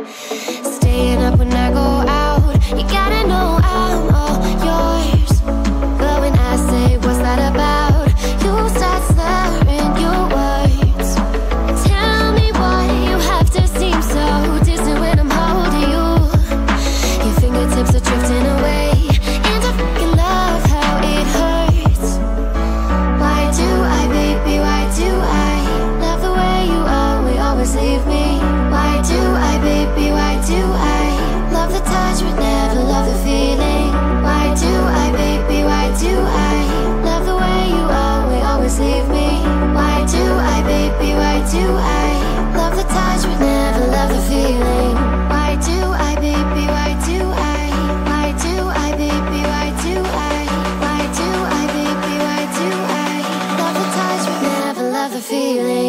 Staying up when I go out, you gotta know I'm all yours. But when I say what's that about, you start slurring your words. Tell me why you have to seem so distant when I'm holding you. Your fingertips are drifting away, and I fucking love how it hurts. Why do I, baby, why do I love the way you always leave me? Why do I, baby, why do I love the touch but never love the feeling? Why do I, baby, why do I love the way you always leave me? Why do I, baby, why do I love the touch but never love the feeling? Why do I, baby, why do I? Why do I, baby, why do I? Why do I, baby, why do I love the touch but never love the feeling?